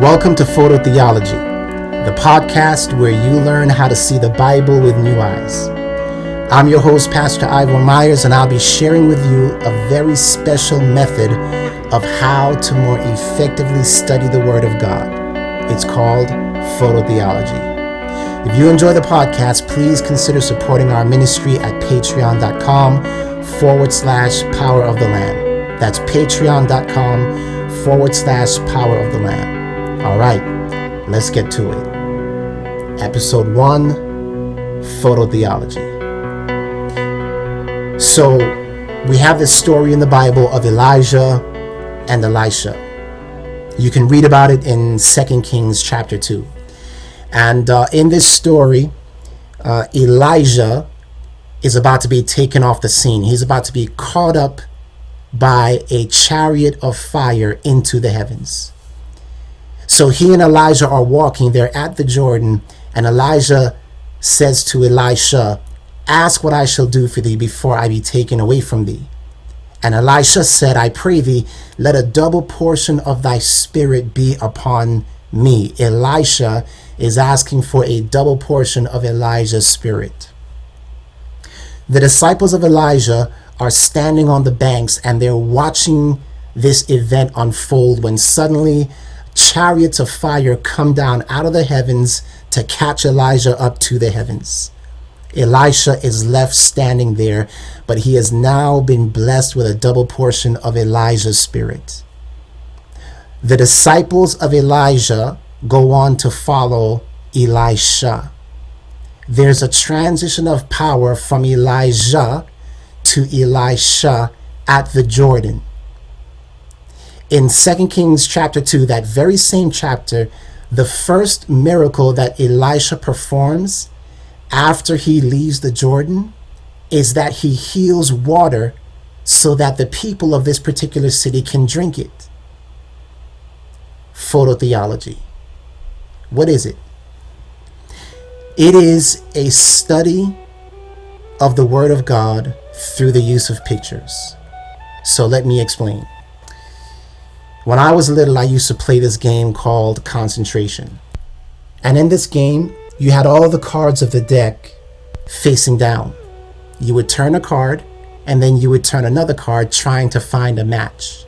Welcome to Photo-Theology, the podcast where you learn how to see the Bible with new eyes. I'm your host, Pastor Ivor Myers, and I'll be sharing with you a very special method of how to more effectively study the Word of God. It's called photo-theology. If you enjoy the podcast, please consider supporting our ministry at patreon.com/Power of the Lamb. That's patreon.com/Power of the Lamb. All right, let's get to it. Episode 1, Photo-theology. So we have this story in the Bible of Elijah and Elisha. You can read about it in 2 Kings chapter 2. And in this story, Elijah is about to be taken off the scene. He's about to be caught up by a chariot of fire into the heavens. So he and Elijah are walking. They're at the Jordan, and Elijah says to Elisha, "Ask what I shall do for thee before I be taken away from thee." And Elisha said, "I pray thee, let a double portion of thy spirit be upon me." Elisha is asking for a double portion of Elijah's spirit. The disciples of Elijah are standing on the banks, and they're watching this event unfold when suddenly chariots of fire come down out of the heavens to catch Elijah up to the heavens. Elisha is left standing there, but he has now been blessed with a double portion of Elijah's spirit. The disciples of Elijah go on to follow Elisha. There's a transition of power from Elijah to Elisha at the Jordan. In 2 Kings chapter 2, that very same chapter, the first miracle that Elisha performs after he leaves the Jordan is that he heals water so that the people of this particular city can drink it. Photo-theology. What is it? It is a study of the Word of God through the use of pictures. So let me explain. When I was little, I used to play this game called concentration. And in this game, you had all the cards of the deck facing down. You would turn a card, and then you would turn another card trying to find a match.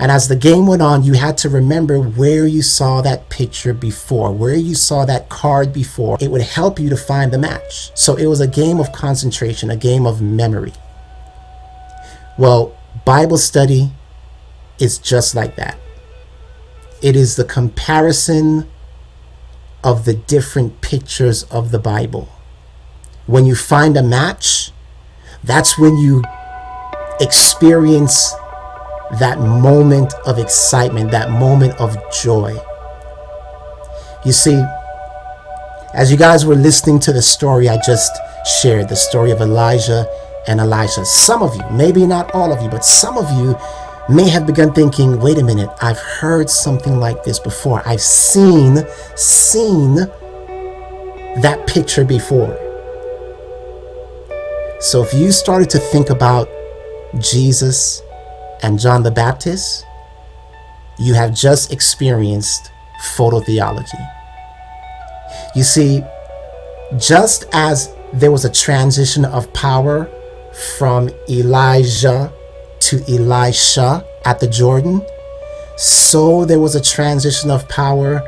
And as the game went on, you had to remember where you saw that picture before, where you saw that card before. It would help you to find the match. So it was a game of concentration, a game of memory. Well, Bible study is just like that. It is the comparison of the different pictures of the Bible. When you find a match, that's when you experience that moment of excitement, that moment of joy. You see, as you guys were listening to the story I just shared, the story of Elijah and Elisha, some of you, maybe not all of you, but some of you may have begun thinking, wait a minute, I've heard something like this before. I've seen that picture before. So if you started to think about Jesus and John the Baptist, you have just experienced photo-theology. You see, just as there was a transition of power from Elijah to Elisha at the Jordan, so there was a transition of power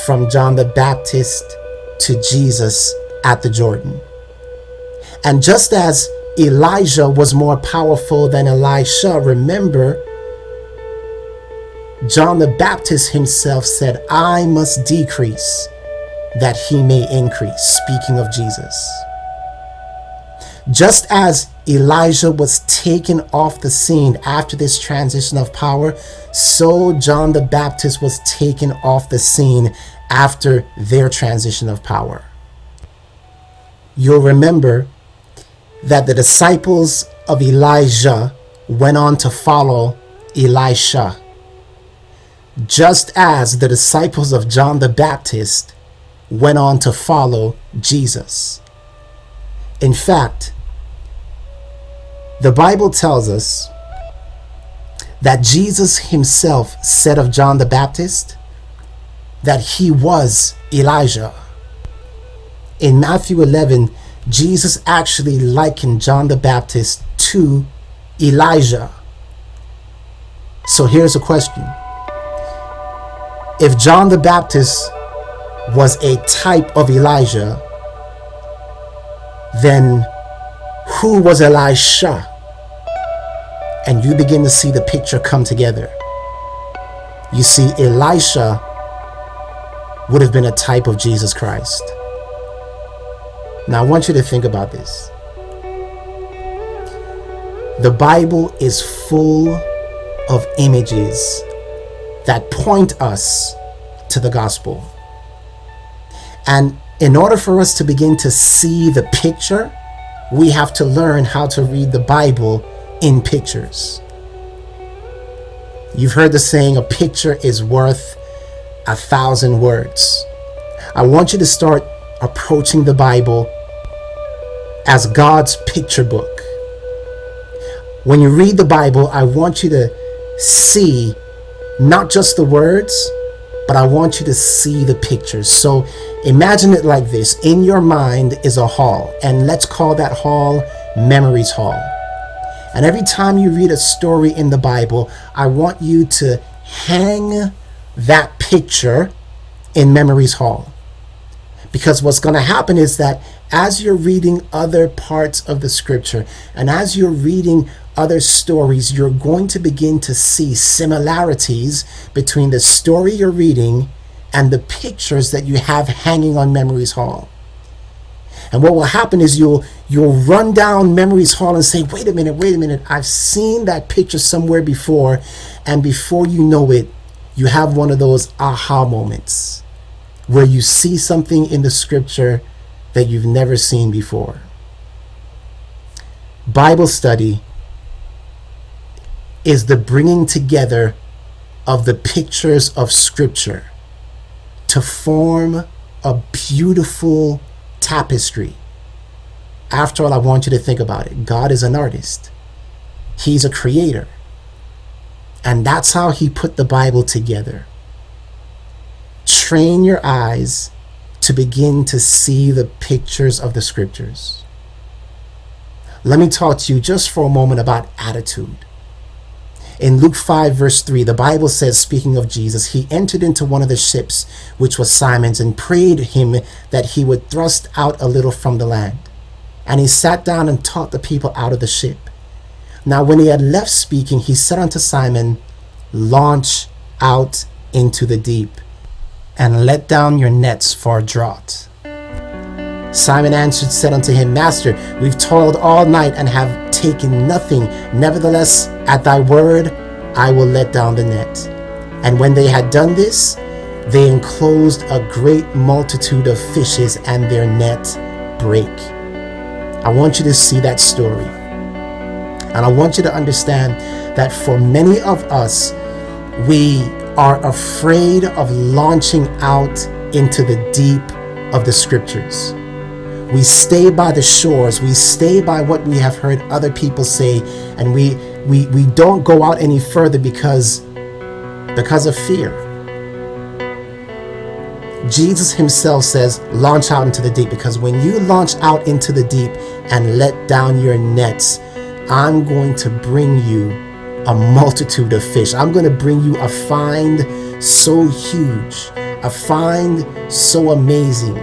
from John the Baptist to Jesus at the Jordan. And just as Elijah was more powerful than Elisha, remember, John the Baptist himself said, "I must decrease that he may increase," speaking of Jesus. Just as Elijah was taken off the scene after this transition of power, so John the Baptist was taken off the scene after their transition of power. You'll remember that the disciples of Elijah went on to follow Elisha, just as the disciples of John the Baptist went on to follow Jesus. In fact, the Bible tells us that Jesus himself said of John the Baptist that he was Elijah. In Matthew 11, Jesus actually likened John the Baptist to Elijah. So here's a question. If John the Baptist was a type of Elijah, then who was Elisha? And you begin to see the picture come together. You see, Elisha would have been a type of Jesus Christ. Now I want you to think about this. The Bible is full of images that point us to the gospel. And in order for us to begin to see the picture, we have to learn how to read the Bible in pictures. You've heard the saying, a picture is worth 1,000 words. I want you to start approaching the Bible as God's picture book. When you read the Bible, I want you to see not just the words, but I want you to see the pictures. So imagine it like this. In your mind is a hall, and let's call that hall Memories Hall. And every time you read a story in the Bible, I want you to hang that picture in Memories Hall. Because what's going to happen is that as you're reading other parts of the scripture and as you're reading other stories, you're going to begin to see similarities between the story you're reading and the pictures that you have hanging on Memories Hall. And what will happen is you'll run down Memories Hall and say, wait a minute, I've seen that picture somewhere before. And before you know it, you have one of those aha moments where you see something in the scripture that you've never seen before. Bible study is the bringing together of the pictures of scripture to form a beautiful tapestry. After all, I want you to think about it. God is an artist. He's a creator. And that's how he put the Bible together. Train your eyes to begin to see the pictures of the scriptures. Let me talk to you just for a moment about attitude. In Luke 5 verse 3, the Bible says, speaking of Jesus, he entered into one of the ships, which was Simon's, and prayed him that he would thrust out a little from the land. And he sat down and taught the people out of the ship. Now when he had left speaking, he said unto Simon, launch out into the deep, and let down your nets for a draught. Simon answered, said unto him, Master, we've toiled all night and have taken nothing. Nevertheless, at thy word, I will let down the net. And when they had done this, they enclosed a great multitude of fishes, and their net brake. I want you to see that story. And I want you to understand that for many of us, we are afraid of launching out into the deep of the scriptures. We stay by the shores. We stay by what we have heard other people say, and we don't go out any further because of fear. Jesus himself says, launch out into the deep, because when you launch out into the deep and let down your nets, I'm going to bring you a multitude of fish. I'm going to bring you a find so huge, a find so amazing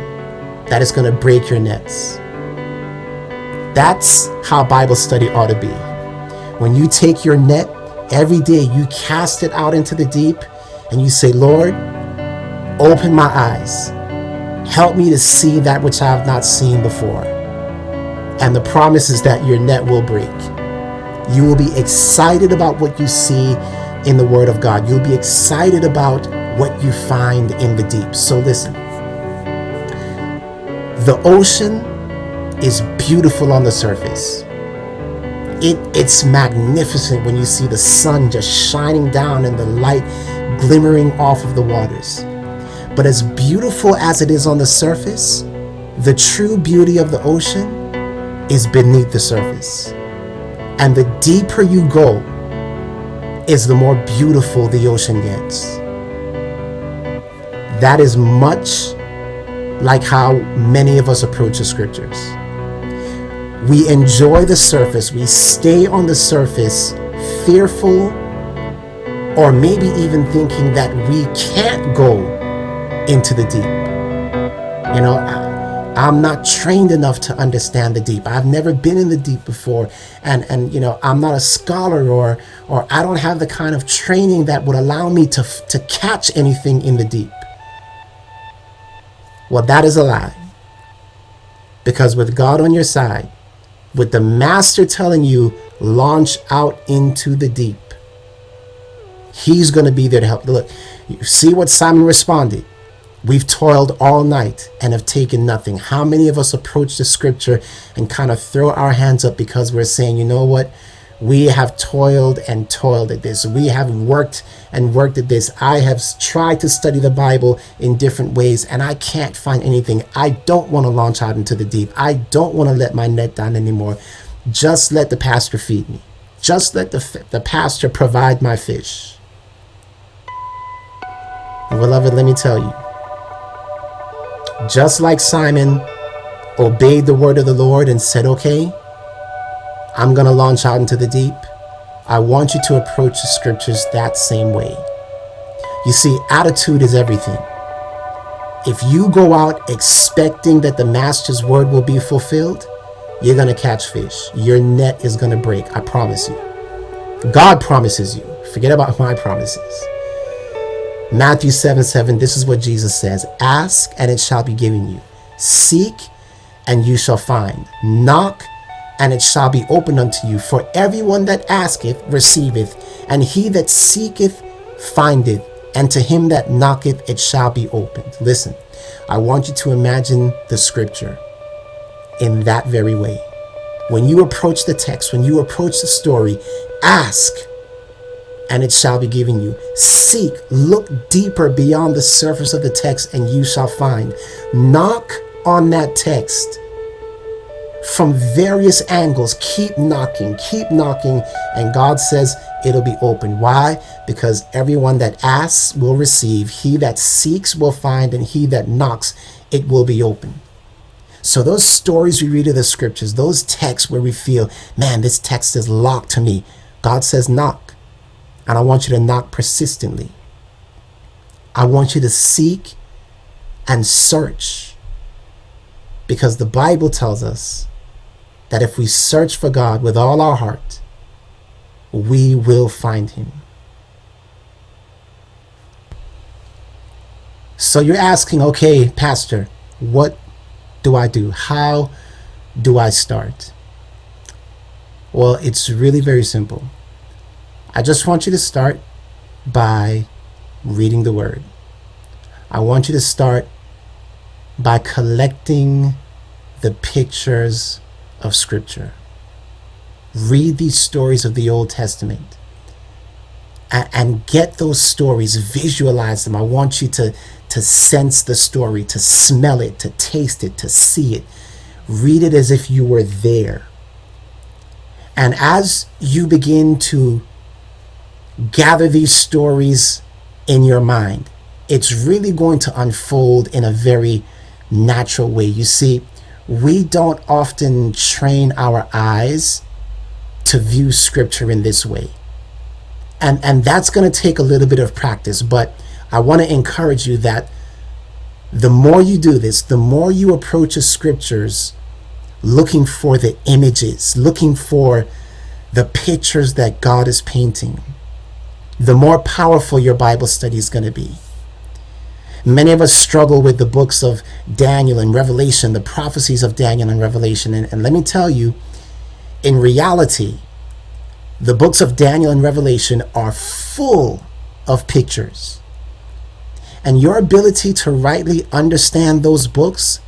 that it's going to break your nets. That's how Bible study ought to be. When you take your net every day, you cast it out into the deep and you say, Lord, open my eyes. Help me to see that which I have not seen before. And the promise is that your net will break. You will be excited about what you see in the Word of God. You'll be excited about what you find in the deep. So listen. The ocean is beautiful on the surface. It's magnificent when you see the sun just shining down and the light glimmering off of the waters. But as beautiful as it is on the surface, the true beauty of the ocean is beneath the surface. And the deeper you go is the more beautiful the ocean gets. That is much like how many of us approach the scriptures. We enjoy the surface. We stay on the surface, fearful, or maybe even thinking that we can't go into the deep. I'm not trained enough to understand the deep. I've never been in the deep before. And I'm not a scholar, or I don't have the kind of training that would allow me to catch anything in the deep. Well, that is a lie. Because with God on your side, with the master telling you, launch out into the deep, he's going to be there to help. Look, you see what Simon responded? We've toiled all night and have taken nothing. How many of us approach the scripture and kind of throw our hands up because we're saying, you know what? We have toiled and toiled at this. We have worked and worked at this. I have tried to study the Bible in different ways and I can't find anything. I don't want to launch out into the deep. I don't want to let my net down anymore. Just let the pastor feed me. Just let the pastor provide my fish. And beloved, let me tell you, just like Simon obeyed the word of the Lord and said, okay, I'm going to launch out into the deep, I want you to approach the scriptures that same way. You see, attitude is everything. If you go out expecting that the master's word will be fulfilled, you're going to catch fish. Your net is going to break. I promise you. God promises you. Forget about my promises. Matthew 7:7, this is what Jesus says. Ask and it shall be given you. Seek and you shall find. Knock and it shall be opened unto you. For everyone that asketh receiveth, and he that seeketh findeth, and to him that knocketh it shall be opened. Listen, I want you to imagine the scripture in that very way. When you approach the text, when you approach the story, ask and it shall be given you. Seek, look deeper beyond the surface of the text and you shall find. Knock on that text from various angles. Keep knocking, and God says it'll be open. Why? Because everyone that asks will receive, he that seeks will find, and he that knocks, it will be open. So those stories we read of the scriptures, those texts where we feel, man, this text is locked to me, God says knock. And I want you to knock persistently. I want you to seek and search. Because the Bible tells us that if we search for God with all our heart, we will find him. So you're asking, okay, Pastor, what do I do? How do I start? Well, it's really very simple. I just want you to start by reading the word. I want you to start by collecting the pictures of scripture. Read these stories of the Old Testament and get those stories, visualize them. I want you to sense the story, to smell it, to taste it, to see it. Read it as if you were there. And as you begin to gather these stories in your mind, it's really going to unfold in a very natural way. You see, we don't often train our eyes to view scripture in this way. And that's going to take a little bit of practice, but I want to encourage you that the more you do this, the more you approach the scriptures looking for the images, looking for the pictures that God is painting, the more powerful your Bible study is going to be. Many of us struggle with the books of Daniel and Revelation, the prophecies of Daniel and Revelation. And let me tell you, in reality, the books of Daniel and Revelation are full of pictures. And your ability to rightly understand those books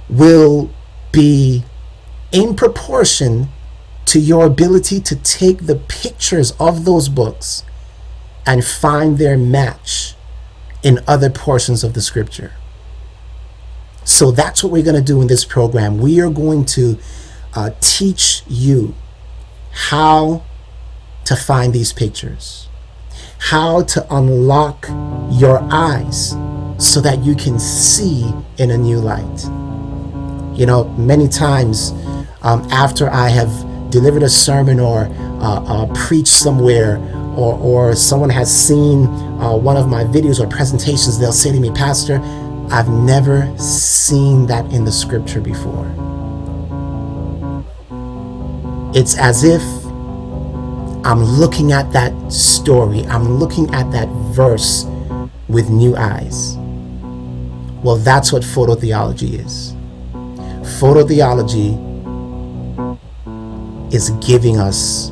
will be in proportion to your ability to take the pictures of those books and find their match in other portions of the scripture. So that's what we're going to do in this program. We are going to teach you how to find these pictures, how to unlock your eyes so that you can see in a new light. Many times after I have delivered a sermon or preached somewhere, or someone has seen one of my videos or presentations, they'll say to me, Pastor, I've never seen that in the scripture before. It's as if I'm looking at that story, I'm looking at that verse with new eyes. Well, that's what photo-theology is. Photo-theology is giving us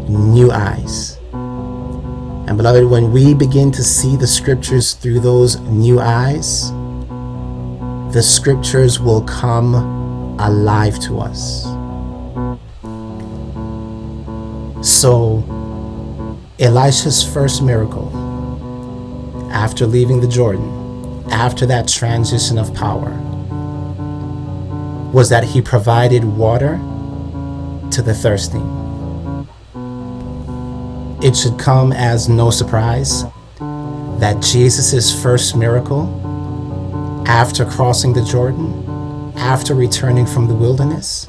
new eyes. And beloved, when we begin to see the scriptures through those new eyes, the scriptures will come alive to us. So, Elisha's first miracle, after leaving the Jordan, after that transition of power, was that he provided water to the thirsty. It should come as no surprise that Jesus' first miracle, after crossing the Jordan, after returning from the wilderness,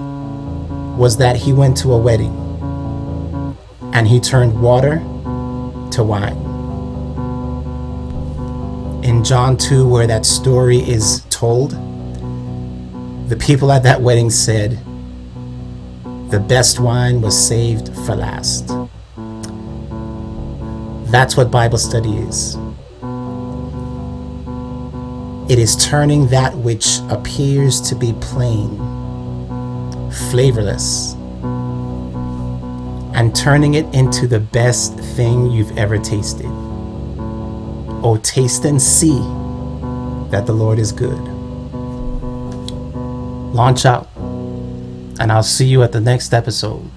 was that he went to a wedding and he turned water to wine. In John 2, where that story is told, the people at that wedding said, the best wine was saved for last. That's what Bible study is. It is turning that which appears to be plain, flavorless, and turning it into the best thing you've ever tasted. Oh, taste and see that the Lord is good. Launch out, and I'll see you at the next episode.